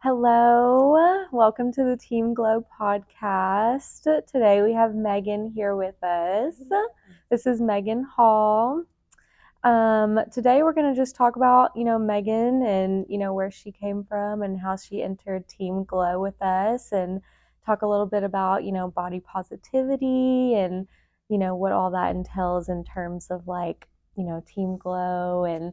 Hello, welcome to the Team Glow podcast. Today we have Megan here with us. This is Megan Hall. Today we're going to just talk about, Megan and, where she came from and how she entered Team Glow with us and talk a little bit about, body positivity and, what all that entails in terms of like, Team Glow and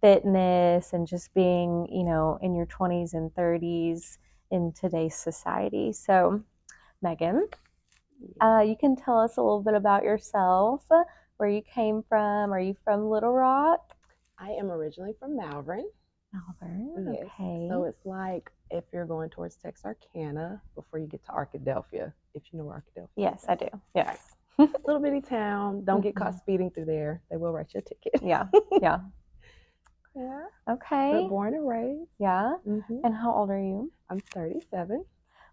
fitness and just being, in your 20s and 30s in today's society. So, Megan, you can tell us a little bit about yourself, where you came from. Are you from Little Rock? I am originally from Malvern. Malvern, Yes. okay. So it's like if you're going towards Texarkana before you get to Arkadelphia, if you know where Arkadelphia Yes, is. I do. Yes. Little bitty town. Don't get caught speeding through there. They will write you a ticket. Yeah, yeah. Yeah. Okay. But born and raised. Yeah. Mm-hmm. And how old are you? I'm 37.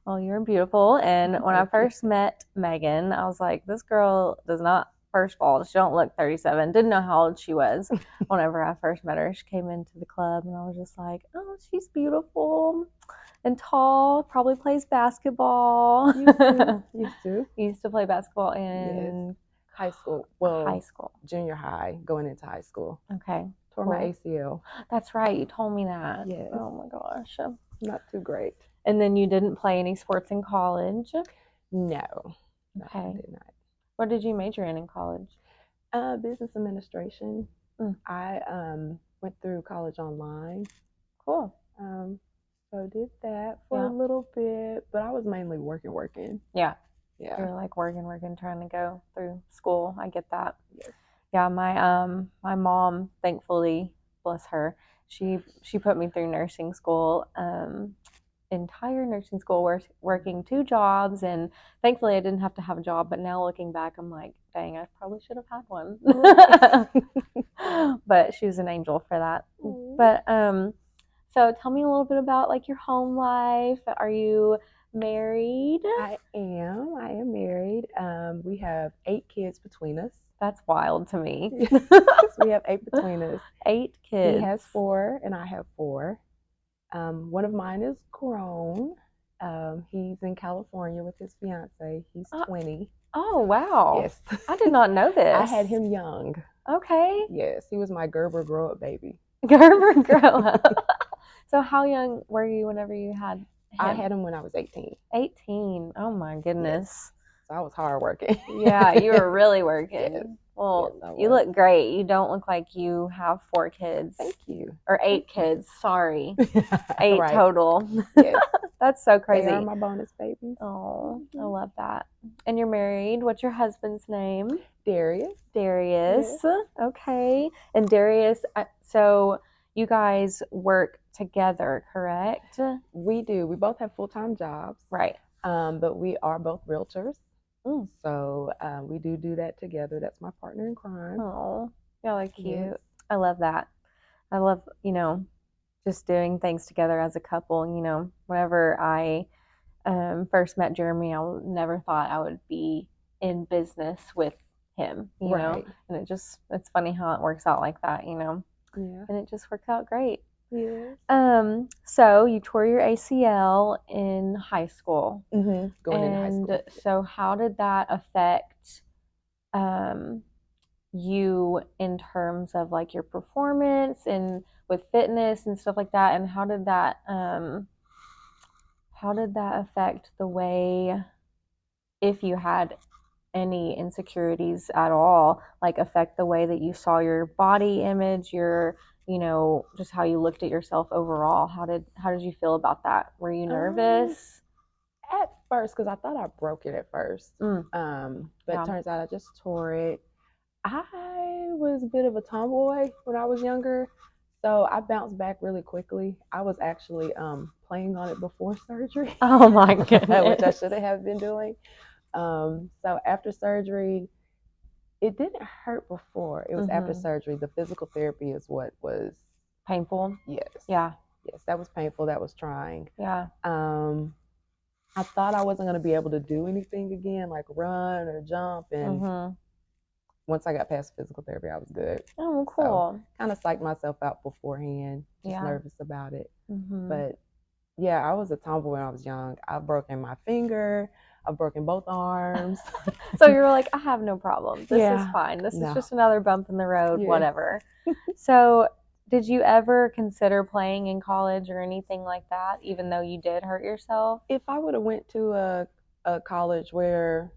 Well, you're beautiful. And when I first met Megan, I was like, this girl does not, first of all, she don't look 37. Didn't know how old she was whenever I first met her. She came into the club and I was just like, oh, she's beautiful and tall, probably plays basketball. Used to play basketball in high school. Well, high school. Junior high, going into high school. Okay. Tore my ACL. That's right. You told me that. Yes. Oh my gosh. Not too great. And then you didn't play any sports in college? No. Okay. I did not. What did you major in college? Business administration. I went through college online. Cool. So did that for a little bit, but I was mainly working. Yeah. Yeah. You're like working, trying to go through school. I get that. Yes. Yeah, my mom, thankfully, bless her, she put me through nursing school, entire nursing school, working 2 jobs, and thankfully I didn't have to have a job. But now looking back, I'm like, dang, I probably should have had one. But she was an angel for that. But so tell me a little bit about like your home life. Are you married? I am married. We have 8 kids between us. That's wild to me. We have 8 between us. 8 kids. He has 4 and I have 4. One of mine is grown. He's in California with his fiance. He's 20. Oh, wow. Yes. I did not know this. I had him young. Okay. Yes, he was my Gerber grow-up baby. Gerber grow-up. So how young were you whenever you had him? I had him when I was 18. 18. Oh my goodness. Yes. So I was hard working. Yeah, you were really working. Yes. Well, yes, you look great. You don't look like you have 4 kids. Thank you. Or 8 kids. Sorry. 8 right. total. Yes. That's so crazy. They are my bonus babies. Oh, I love that. And you're married. What's your husband's name? Darius. Darius. Yes. Okay. And Darius, so you guys work together, correct? We do. We both have full-time jobs. Right. But we are both realtors. So we do that together. That's my partner in crime. Oh, y'all are cute. Yes. I love that. I love, just doing things together as a couple. Whenever I first met Jeremy, I never thought I would be in business with him, you know? And it's funny how it works out like that, Yeah. And it just worked out great. Yeah. So you tore your ACL in high school. Going into high school. And so how did that affect you in terms of like your performance and with fitness and stuff like that? And how did that affect the way, if you had any insecurities at all, like affect the way that you saw your body image, your just how you looked at yourself overall? How did you feel about that? Were you nervous? At first, because I thought I broke it at first. But it turns out I just tore it. I was a bit of a tomboy when I was younger, so I bounced back really quickly. I was actually playing on it before surgery. Oh my goodness. Which I should have been doing. So after surgery, it didn't hurt before. It was after surgery. The physical therapy is what was painful. Yes. Yeah. Yes, that was painful. That was trying. Yeah. I thought I wasn't going to be able to do anything again, like run or jump. And once I got past physical therapy, I was good. Oh, cool. So, kind of psyched myself out beforehand. Just nervous about it. But Yeah, I was a tomboy when I was young. I've broken my finger. I've broken both arms. So you were like, I have no problem. This is Yeah. fine. This is No. just another bump in the road, Yeah. whatever. So, did you ever consider playing in college or anything like that, even though you did hurt yourself? If I would have went to a college where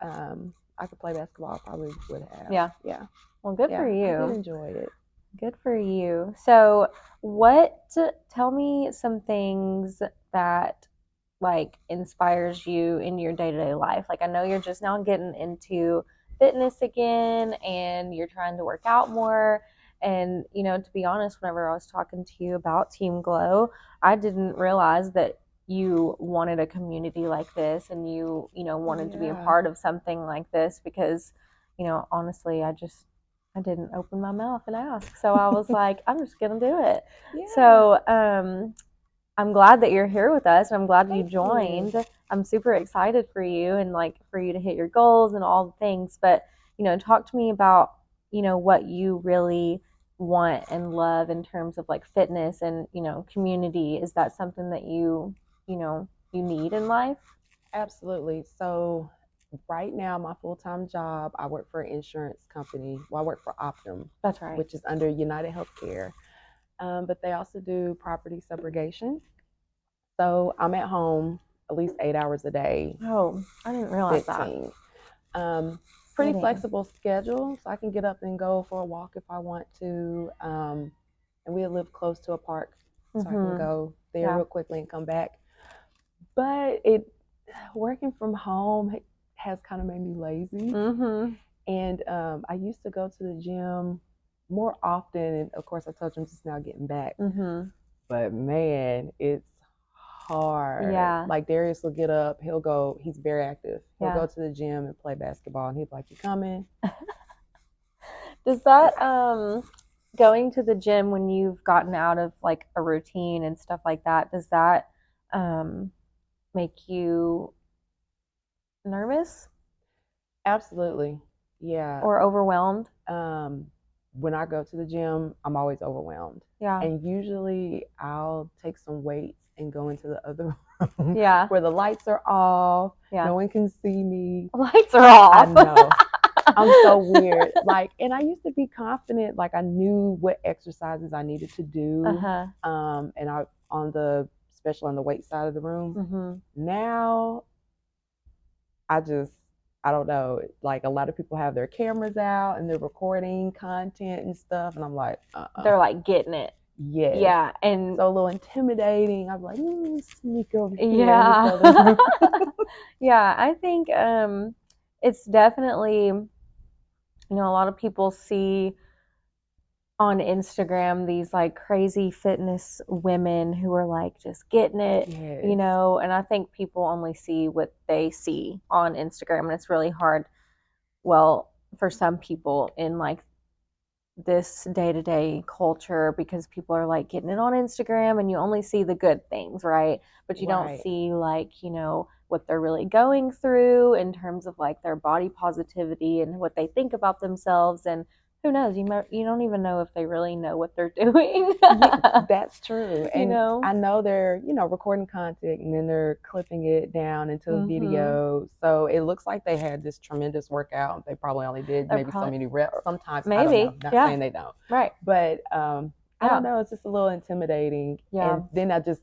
I could play basketball, I probably would have. Yeah. Yeah. Well, good for Yeah. I did you. enjoy it. Good for you. So, tell me some things that like inspires you in your day-to-day life. Like I know you're just now getting into fitness again and you're trying to work out more. And, to be honest, whenever I was talking to you about Team Glow, I didn't realize that you wanted a community like this and you wanted to be a Yeah. part of something like this because, honestly, I didn't open my mouth and ask. So I was like, I'm just gonna do it. Yeah. So I'm glad that you're here with us and I'm glad you Thank joined. you. I'm super excited for you and like for you to hit your goals and all the things. But, talk to me about, what you really want and love in terms of like fitness and, community. Is that something that you need in life? Absolutely. So right now, my full-time job, I work for an insurance company. Well, I work for Optum, That's right. which is under United Healthcare. But they also do property subrogation. So I'm at home at least 8 hours a day. Oh, I didn't realize 15. Pretty Sitting. flexible schedule, so I can get up and go for a walk if I want to. And we live close to a park, so I can go there real quickly and come back. But working from home has kind of made me lazy. And I used to go to the gym more often. And of course, I told you I'm just now getting back. But man, it's hard. Yeah. Like Darius will get up, he's very active. He'll go to the gym and play basketball, and he'll be like, "You coming?" Does that going to the gym when you've gotten out of like a routine and stuff like that, does that make you nervous Absolutely. Yeah. or overwhelmed? When I go to the gym, I'm always overwhelmed. Yeah. And usually I'll take some weights and go into the other room where the lights are off. Yeah. No one can see me. Lights are off. I know. I'm so weird. And I used to be confident, like I knew what exercises I needed to do. And especially on the weight side of the room. Now I don't know, like a lot of people have their cameras out and they're recording content and stuff, and I'm like, They're like getting it. Yes. Yeah, and so a little intimidating. I'm like, sneak over here. Yeah. Yeah, I think it's definitely, a lot of people see on Instagram these like crazy fitness women who are like just getting it, Yes. And I think people only see what they see on Instagram, and it's really hard, well, for some people in like this day-to-day culture, because people are like getting it on Instagram and you only see the good things, right? But you don't see like, what they're really going through in terms of like their body positivity and what they think about themselves. And who knows, you don't even know if they really know what they're doing. That's true. And I know they're, recording content and then they're clipping it down into a video. So it looks like they had this tremendous workout. They probably only did maybe so many reps. Sometimes, maybe. I don't know. Not saying they don't. Right. But I don't know. It's just a little intimidating. Yeah. And then I just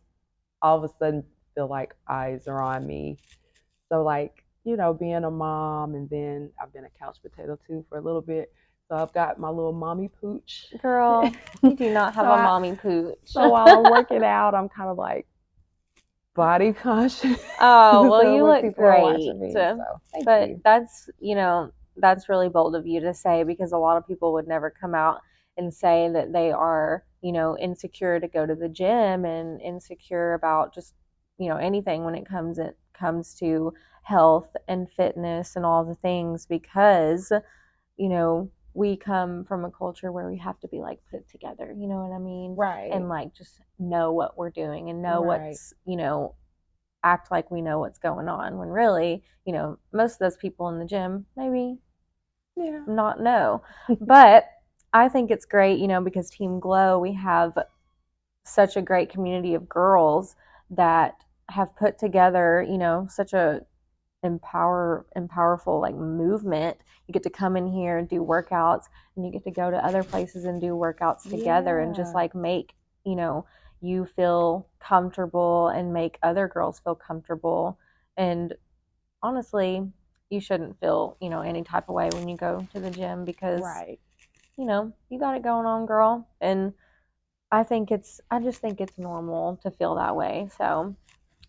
all of a sudden feel like eyes are on me. So like, being a mom, and then I've been a couch potato too for a little bit. So I've got my little mommy pooch. Girl, you do not have a mommy pooch. So while I'm working out, I'm kind of like body conscious. Oh, well, you look great. But you. That's really bold of you to say, because a lot of people would never come out and say that they are, insecure to go to the gym and insecure about just, anything when it comes to health and fitness and all the things, because, we come from a culture where we have to be like put together, you know what I mean? Right. And like just know what we're doing and know what's, act like we know what's going on, when really, most of those people in the gym maybe not know. But I think it's great, because Team Glow, we have such a great community of girls that have put together, such a powerful like movement. You get to come in here and do workouts, and you get to go to other places and do workouts together, and just like make you feel comfortable and make other girls feel comfortable. And honestly, you shouldn't feel any type of way when you go to the gym, because you got it going on, girl. And I just think it's normal to feel that way. So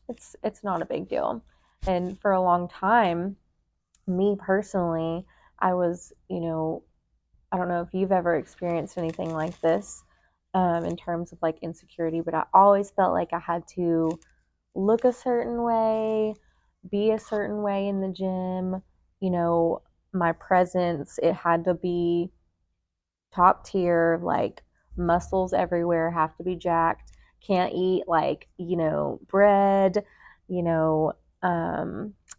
it's not a big deal. And for a long time, me personally, I was, I don't know if you've ever experienced anything like this, in terms of like insecurity, but I always felt like I had to look a certain way, be a certain way in the gym. My presence, it had to be top tier, like muscles everywhere, have to be jacked. Can't eat like, bread, you know,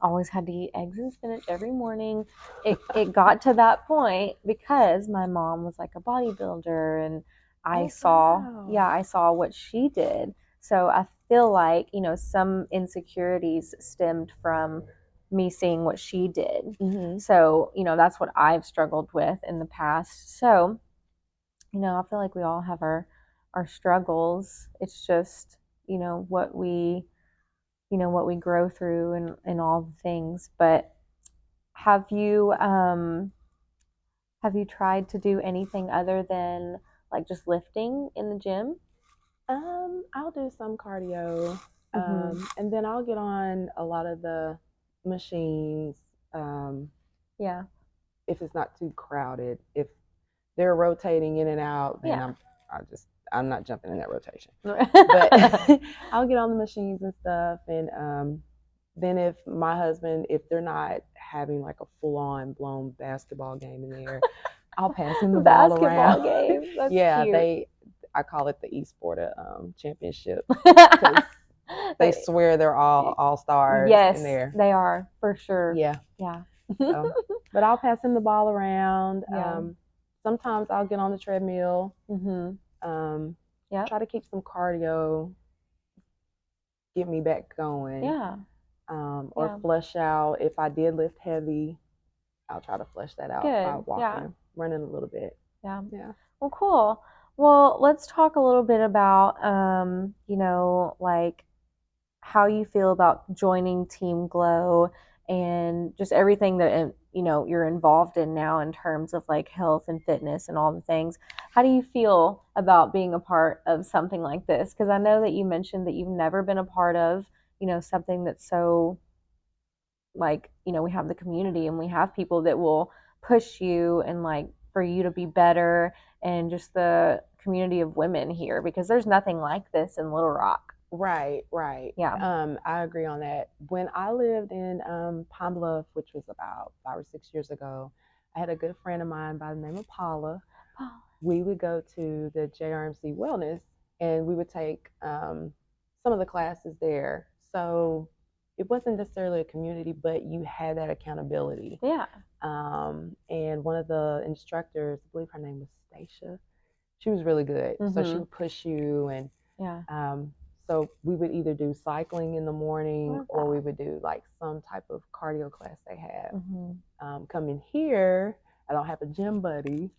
always had to eat eggs and spinach every morning. It got to that point because my mom was like a bodybuilder, and I saw what she did. So I feel like, some insecurities stemmed from me seeing what she did. Mm-hmm. So, that's what I've struggled with in the past. So, I feel like we all have our struggles. It's just, what we grow through, and all the things. But have you tried to do anything other than like just lifting in the gym? I'll do some cardio, and then I'll get on a lot of the machines. Yeah. If it's not too crowded, if they're rotating in and out, then Yeah. I'm not jumping in that rotation. But I'll get on the machines and stuff, and then if they're not having like a full on blown basketball game in there, I'll pass him the ball around. Basketball game. That's Yeah, cute. I call it the eSport championship, because they swear they're all stars Yes, in there. they are, for sure. Yeah. Yeah. So, but I'll pass him the ball around. Yeah. Sometimes I'll get on the treadmill. Yeah. Try to keep some cardio, get me back going. Yeah. Or flush out. If I did lift heavy, I'll try to flush that out by walking, running a little bit. Yeah. Yeah. Well, cool. Well, let's talk a little bit about, like how you feel about joining Team Glow, and just everything that you're involved in now in terms of like health and fitness and all the things. How do you feel about being a part of something like this? Because I know that you mentioned that you've never been a part of, something that's so like, we have the community, and we have people that will push you and like for you to be better, and just the community of women here, because there's nothing like this in Little Rock. Right. Yeah. I agree on that. When I lived in Pine Bluff, which was about 5 or 6 years ago, I had a good friend of mine by the name of Paula. We would go to the JRMC Wellness, and we would take some of the classes there. So it wasn't necessarily a community, but you had that accountability. Yeah. And one of the instructors, I believe her name was Stacia, she was really good. So she would push you, and so we would either do cycling in the morning, or we would do like some type of cardio class they have. Coming here, I don't have a gym buddy.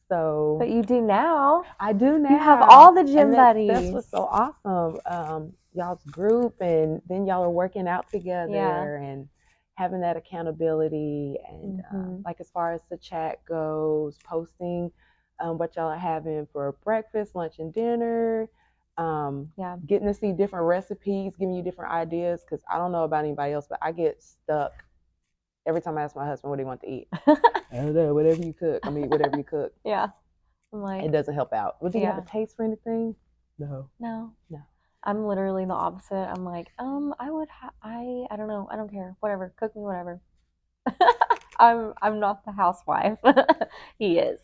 So, but you do now. I do now. You have all the gym buddies. That's what's so awesome. Y'all's group, and then y'all are working out together, and having that accountability. And like as far as the chat goes, posting what y'all are having for breakfast, lunch, and dinner. Getting to see different recipes, giving you different ideas, because I don't know about anybody else, but I get stuck every time I ask my husband what he wants to eat. I don't know, whatever you cook. I mean, whatever you cook. Yeah. I'm like, it doesn't help out. Well, do you have a taste for anything? No. I'm literally the opposite. I'm like, I don't know. I don't care. Whatever. Cook me whatever. I'm not the housewife. He is.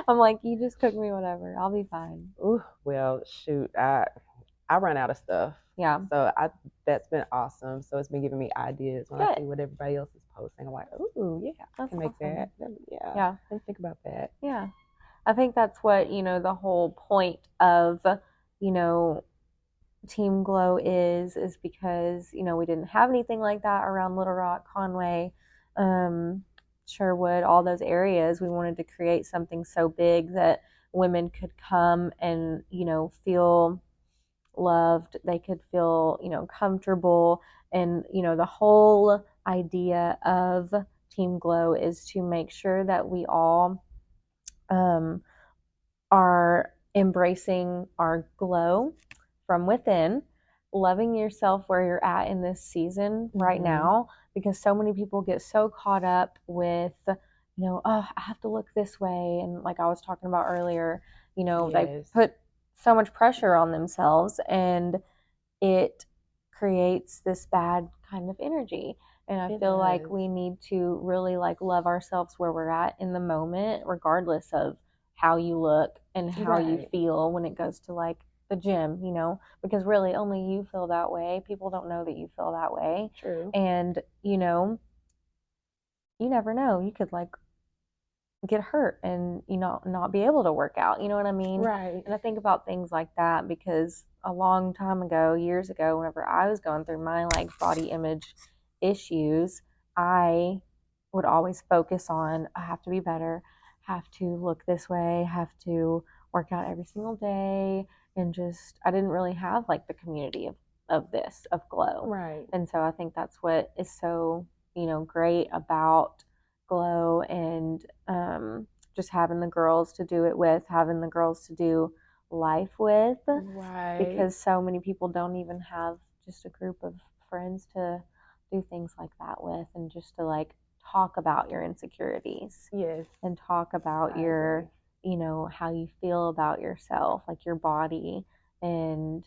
I'm like, you just cook me whatever. I'll be fine. Ooh, well, shoot, I run out of stuff. Yeah. So that's been awesome. So it's been giving me ideas when I see what everybody else is posting. I'm like, ooh, yeah, I can make that. Yeah. Let's think about that. Yeah. I think that's what, the whole point of, Team Glow is because, we didn't have anything like that around Little Rock, Conway, Sherwood, all those areas. We wanted to create something so big that women could come and, feel loved. They could feel, comfortable. And, the whole idea of Team Glow is to make sure that we all um, are embracing our glow from within, loving yourself where you're at in this season right now, because so many people get so caught up with, oh, I have to look this way. And like I was talking about earlier, they put so much pressure on themselves, and it creates this bad kind of energy. And I feel like we need to really like love ourselves where we're at in the moment, regardless of how you look and how you feel when it goes to like the gym, because really only you feel that way. People don't know that you feel that way. True. And, you never know. You could like get hurt and not be able to work out, you know what I mean? Right. And I think about things like that because a long time ago, years ago, whenever I was going through my like body image issues, I would always focus on I have to be better, have to look this way, have to work out every single day, and just I didn't really have like the community of Glow. Right. And so I think that's what is so, great about Glow, and just having the girls to do it with, having the girls to do life with, because so many people don't even have just a group of friends to do things like that with, and just to like talk about your insecurities, and talk about your how you feel about yourself, like your body, and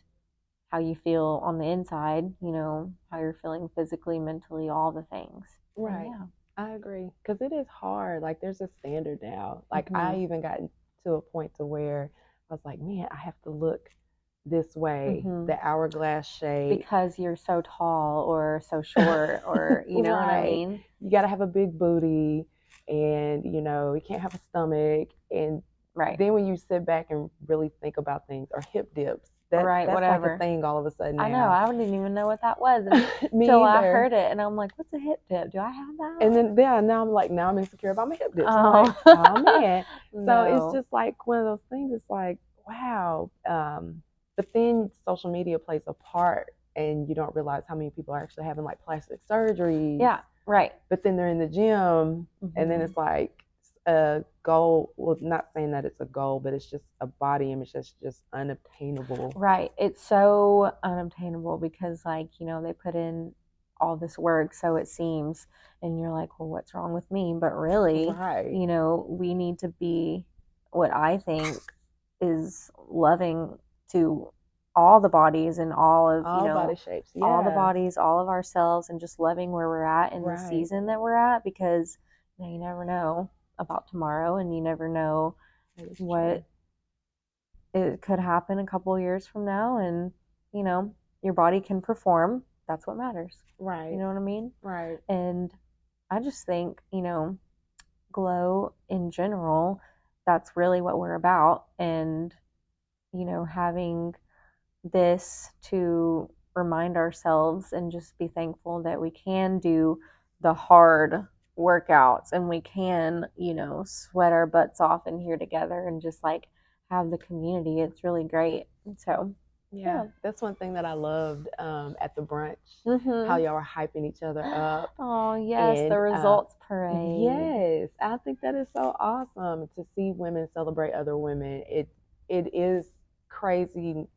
how you feel on the inside, how you're feeling physically, mentally, all the things. Right. Yeah. I agree, because it is hard. Like there's a standard now. Like I even got to a point to where I was like, man, I have to look this way, the hourglass shape, because you're so tall or so short, or you know what I mean. You got to have a big booty, and you can't have a stomach. And then when you sit back and really think about things, or hip dips. That's whatever. Like a thing all of a sudden now. I know. I didn't even know what that was until I heard it, and I'm like, "What's a hip dip? Do I have that?" And then now I'm insecure about my hip dips. I'm like, oh man. So it's just like one of those things. It's like, wow. But then social media plays a part, and you don't realize how many people are actually having like plastic surgery. Yeah, right. But then they're in the gym, and then it's like a goal. Well, not saying that it's a goal, but it's just a body image that's just unobtainable. Right. It's so unobtainable because, like, they put in all this work, so it seems, and you're like, well, what's wrong with me? But really, we need to be what I think is loving to all the bodies and all of, body shapes, all the bodies, all of ourselves, and just loving where we're at in the season that we're at, because you never know about tomorrow, and you never know what it could happen a couple years from now, and your body can perform. That's what matters, right? You know what I mean? Right. And I just think Glow in general, that's really what we're about. And having this to remind ourselves and just be thankful that we can do the hard workouts, and we can sweat our butts off in here together, and just like have the community. It's really great. So yeah, that's one thing that I loved at the brunch, how y'all were hyping each other up. Oh yes, and the results parade. Yes, I think that is so awesome to see women celebrate other women. It is crazy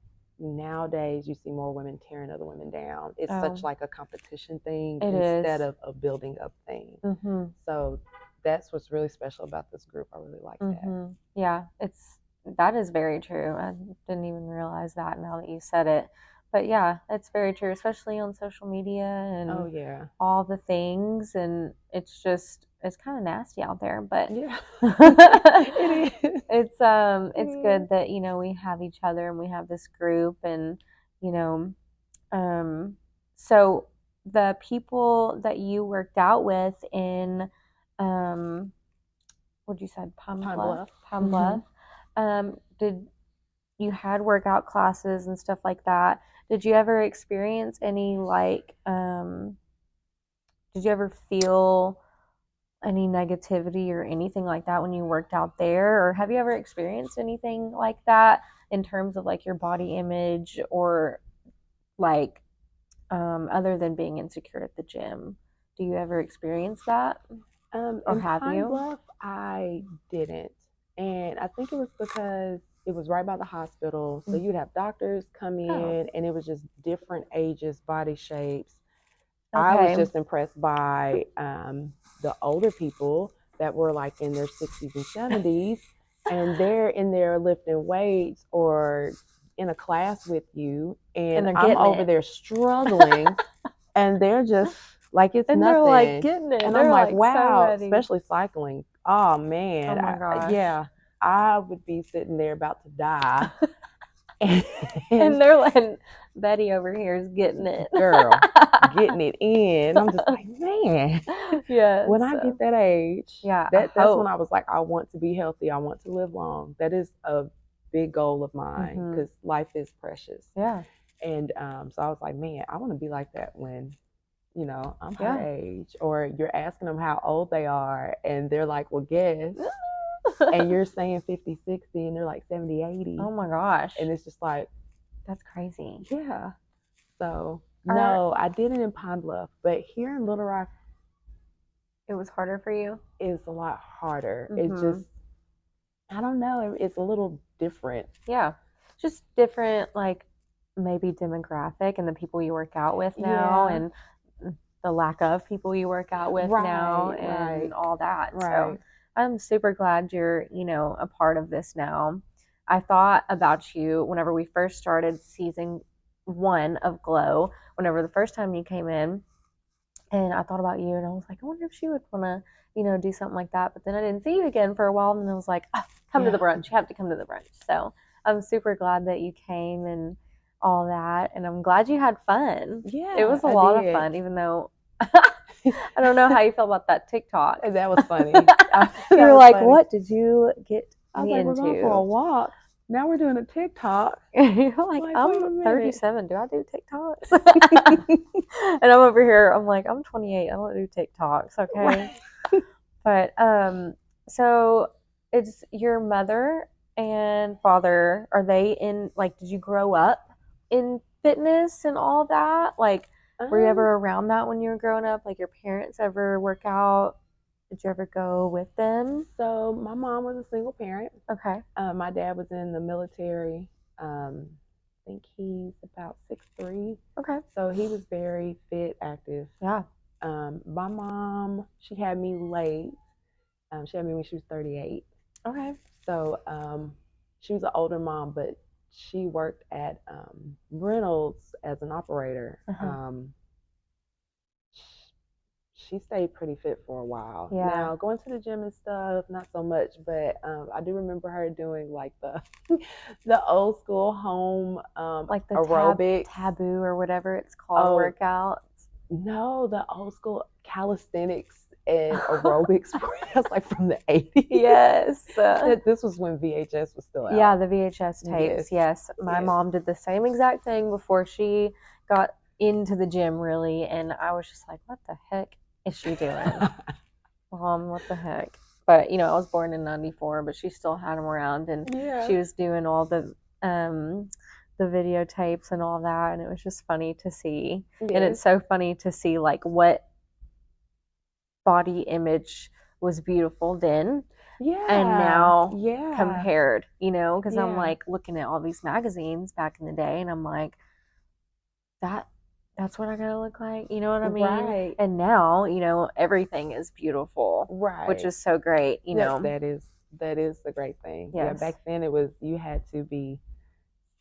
nowadays. You see more women tearing other women down. It's such like a competition thing instead of a building up thing. So that's what's really special about this group. I really like that. Yeah, that is very true. I didn't even realize that now that you said it. But yeah, it's very true, especially on social media and all the things. And it's kind of nasty out there, but it is. It's good that we have each other, and we have this group, and so the people that you worked out with in what you said, Pine Bluff. Did you had workout classes and stuff like that? Did you ever experience any did you ever feel any negativity or anything like that when you worked out there? Or have you ever experienced anything like that in terms of like your body image or like other than being insecure at the gym? Do you ever experience that? Or In have Pine you? Bluff, I didn't. And I think it was because it was right by the hospital. So you'd have doctors come in, and it was just different ages, body shapes. I was Okay. just impressed by the older people that were like in their 60s and 70s, and they're in there lifting weights or in a class with you, and they're I'm getting over it. there struggling, and they're just like it's And they're like nothing. getting it. And I'm They're like, like so wow, ready. especially cycling. Oh Oh man, my gosh. yeah, I would be sitting there about to die. And they're like, Betty over here is getting it. Girl, getting it in. I'm just like, man, Yes. when I get that age, Yeah, that's when I was like, I want to be healthy. I want to live long. That is a big goal of mine because life is precious. Yeah. And so I was like, man, I want to be like that when, I'm her age. Or you're asking them how old they are, and they're like, well, guess. And you're saying 50, 60, and they're like 70, 80. Oh my gosh. And it's just like, that's crazy. Yeah. So, no, I didn't in Pine Bluff, but here in Little Rock, it was harder for you? It's a lot harder. It's just, I don't know, it's a little different. Yeah. Just different, like maybe demographic and the people you work out with now and the lack of people you work out with now and all that. So I'm super glad you're, a part of this now. I thought about you whenever we first started season 1 of Glow, whenever the first time you came in, and I thought about you and I was like, I wonder if she would want to, do something like that. But then I didn't see you again for a while and I was like, come to the brunch. You have to come to the brunch. So I'm super glad that you came and all that. And I'm glad you had fun. Yeah. It was a lot of fun, even though I don't know how you feel about that TikTok. That was funny. You're like, funny. What did you get me into? We're going for a walk. Now we're doing a TikTok. You're like I'm 37. Do I do TikToks? And I'm over here. I'm like, I'm 28. I don't do TikToks. Okay. Right. But so it's your mother and father. Are they in? Like, did you grow up in fitness and all that? Like, were you ever around that when you were growing up? Like, your parents ever work out? Did you ever go with them? So my mom was a single parent. Okay. My dad was in the military. I think he's about 6'3". Okay. So he was very fit, active. Yeah. My mom, she had me late. She had me when she was 38. Okay. So she was an older mom, but she worked at Reynolds as an operator. She stayed pretty fit for a while. Yeah. Now, going to the gym and stuff, not so much, but I do remember her doing like the old school home like the aerobics. Taboo or whatever it's called, workouts. No, the old school calisthenics and aerobics. That's like from the 80s. Yes. This was when VHS was still out. Yeah, the VHS tapes. Yes. My mom did the same exact thing before she got into the gym, really. And I was just like, what the heck is she doing? Mom, what the heck? But, I was born in 94, but she still had them around. And she was doing all the videotapes and all that. And it was just funny to see. Yes. And it's so funny to see, like, what body image was beautiful then and now compared, because I'm like looking at all these magazines back in the day and I'm like, that's what I gotta look like, you know what I mean? Right. And now, everything is beautiful, right? Which is so great, Yes, that is the great thing. Yes. Yeah, back then you had to be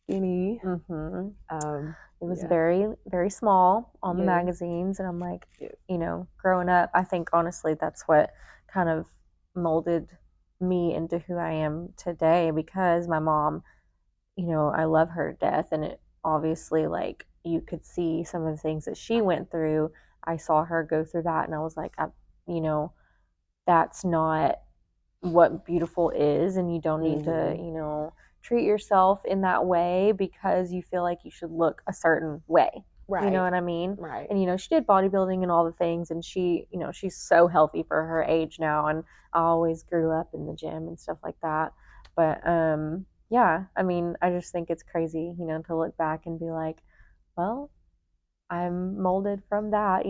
skinny. It was very, very small on the magazines, and I'm like, growing up, I think honestly that's what kind of molded me into who I am today, because my mom, I love her to death, and it obviously, like, you could see some of the things that she went through. I saw her go through that, and I was like, that's not what beautiful is, and you don't need to, treat yourself in that way because you feel like you should look a certain way. Right. You know what I mean? Right. And, she did bodybuilding and all the things, and she's so healthy for her age now, and I always grew up in the gym and stuff like that. But, yeah, I mean, I just think it's crazy, to look back and be like, well, I'm molded from that,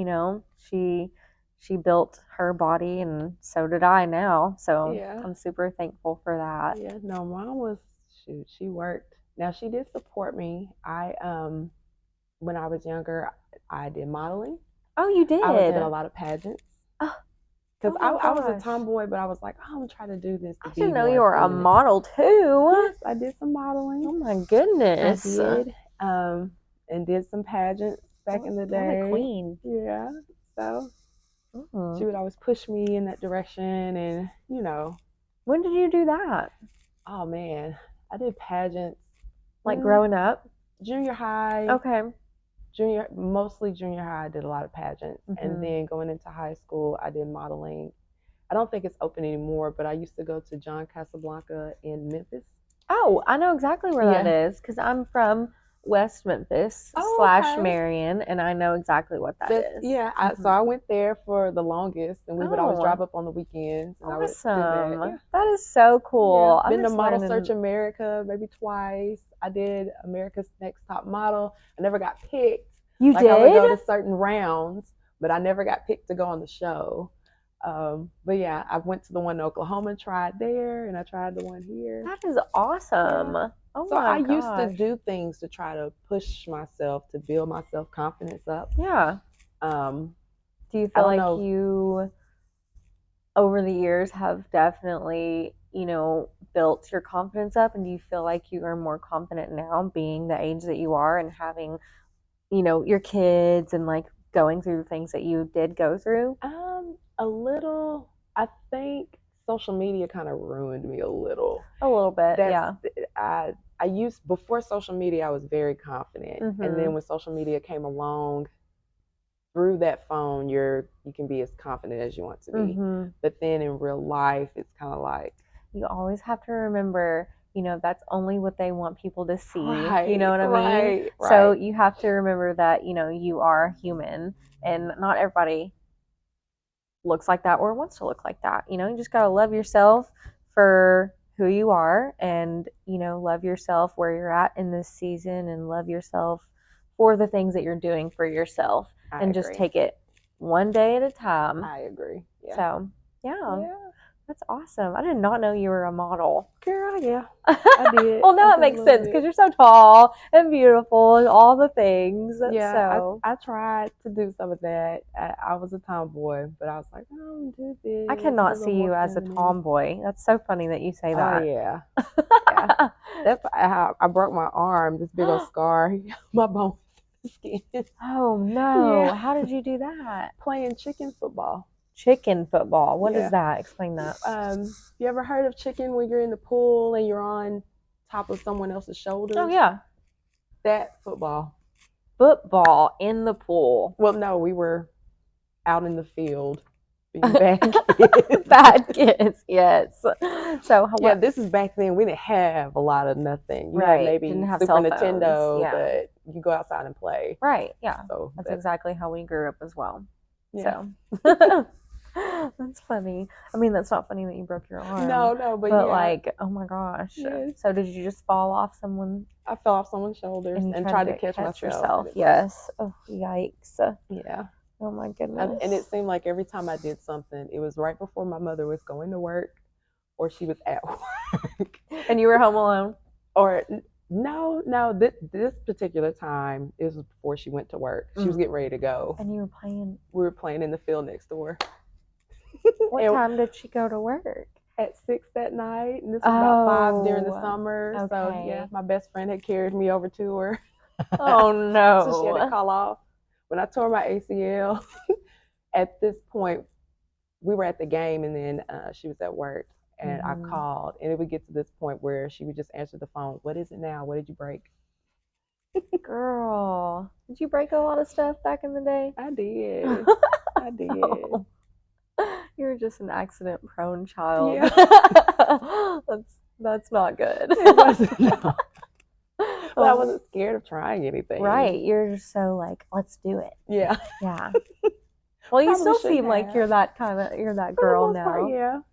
She built her body, and so did I now. So Yeah. I'm super thankful for that. Yeah, no, mom was, she worked. Now, she did support me. When I was younger, I did modeling. Oh, you did? I was in a lot of pageants. Because Oh I was a tomboy, but I was like, I'm going to try to do this. I didn't know you were a model too. Yes, I did some modeling. Oh my goodness. I did. And did some pageants back in the day. What a queen. Yeah. So she would always push me in that direction, and When did you do that? Oh man, I did pageants. Like growing up? Junior high. Okay. Mostly junior high, I did a lot of pageants. And then going into high school, I did modeling. I don't think it's open anymore, but I used to go to John Casablanca in Memphis. Oh, I know exactly where that is, because I'm from West Memphis / Marion, and I know exactly what that is. Yeah, so I went there for the longest, and we would always drive up on the weekends. And awesome. I would do that. That is so cool. Yeah. Been to Model Search America maybe twice. I did America's Next Top Model. I never got picked. You did? I would go to certain rounds, but I never got picked to go on the show. But yeah, I went to the one in Oklahoma and tried there, and I tried the one here. That is awesome. Yeah. Oh so my I gosh. used to do things to try to push myself, to build my self-confidence up. Yeah. Do you feel like you, over the years, have definitely, built your confidence up? And do you feel like you are more confident now, being the age that you are and having, your kids and like going through the things that you did go through? A little. I think social media kind of ruined me a little. A little bit, yeah. Before social media, I was very confident. And then when social media came along, through that phone, you can be as confident as you want to be. But then in real life, it's kind of like, you always have to remember, that's only what they want people to see. Right, you know what I mean? Right. So you have to remember that, you are human, and not everybody looks like that or wants to look like that. You just gotta love yourself for who you are, and love yourself where you're at in this season, and love yourself for the things that you're doing for yourself. I agree. Just take it one day at a time. I agree. Yeah. So yeah. That's awesome. I did not know you were a model. Girl, yeah. I did. Well, now it makes sense because you're so tall and beautiful and all the things. Yeah, so I tried to do some of that. I was a tomboy, but I was like, I don't do this. I cannot see you as a tomboy. That's so funny that you say that. Oh, yeah. Yeah. That's how I broke my arm, this big old scar. My bone skin. Oh, no. Yeah. How did you do that? Playing chicken football. Chicken football. What is that? Explain that. You ever heard of chicken when you're in the pool and you're on top of someone else's shoulders? Oh, yeah. That football. Football in the pool. Well, no, we were out in the field being bad kids. Bad kids, yes. So yeah, this is back then. We didn't have a lot of nothing. You right. had maybe didn't have Super Nintendo, yeah. But you go outside and play. Right, yeah. So that's exactly how we grew up as well. Yeah. So that's funny. I mean, that's not funny that you broke your arm. No, but yeah. Like, oh my gosh. Yes. So did you just fall off someone? I fell off someone's shoulders and tried to catch myself. Yourself. Yes. Oh, yikes. Yeah. Oh my goodness. And it seemed like every time I did something, it was right before my mother was going to work, or she was at work. And you were home alone? Or no, this particular time, it was before she went to work. She was getting ready to go. And you were playing? We were playing in the field next door. What time did she go to work? At 6 that night, and this was about 5 during the summer. Okay. So yeah, my best friend had carried me over to her. Oh no. So she had to call off. When I tore my ACL, at this point, we were at the game, and then she was at work, and I called, and it would get to this point where she would just answer the phone. What is it now? What did you break? Girl, did you break a lot of stuff back in the day? I did. I did. Oh. You were just an accident-prone child. Yeah. That's not good. It wasn't. No. But I wasn't scared of trying anything. Right. You're just so like, let's do it. Yeah. Yeah. Well, you still seem like you're that girl now. Part,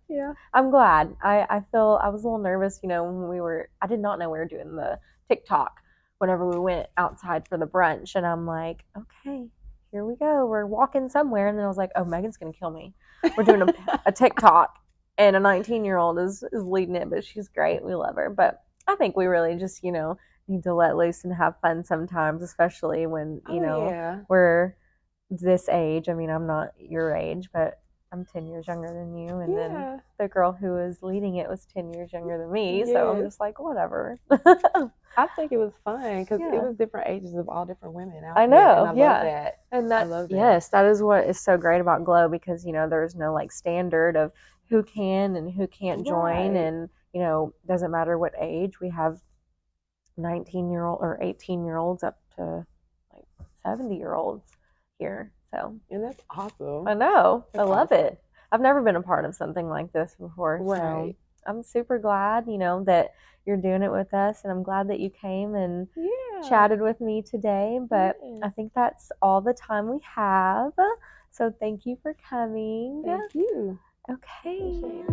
yeah. I'm glad. I feel I was a little nervous, when I did not know we were doing the TikTok whenever we went outside for the brunch, and I'm like, okay, here we go. We're walking somewhere, and then I was like, oh, Megan's gonna kill me. We're doing a TikTok, and a 19-year-old is leading it, but she's great. We love her, but I think we really just need to let loose and have fun sometimes, especially when we're this age. I mean, I'm not your age, but I'm 10 years younger than you, and then the girl who was leading it was 10 years younger than me, so I'm just like, whatever. I think it was fun because it was different ages of all different women out I know, there, and I love that. And I love that. Yes, that is what is so great about Glow, because there's no like standard of who can and who can't join, and doesn't matter what age. We have 19-year-old or 18-year-olds up to like 70-year-olds here. So, and that's awesome. I know. I love it. I've never been a part of something like this before. Right. So I'm super glad, that you're doing it with us, and I'm glad that you came and chatted with me today. But I think that's all the time we have. So thank you for coming. Thank you. Okay.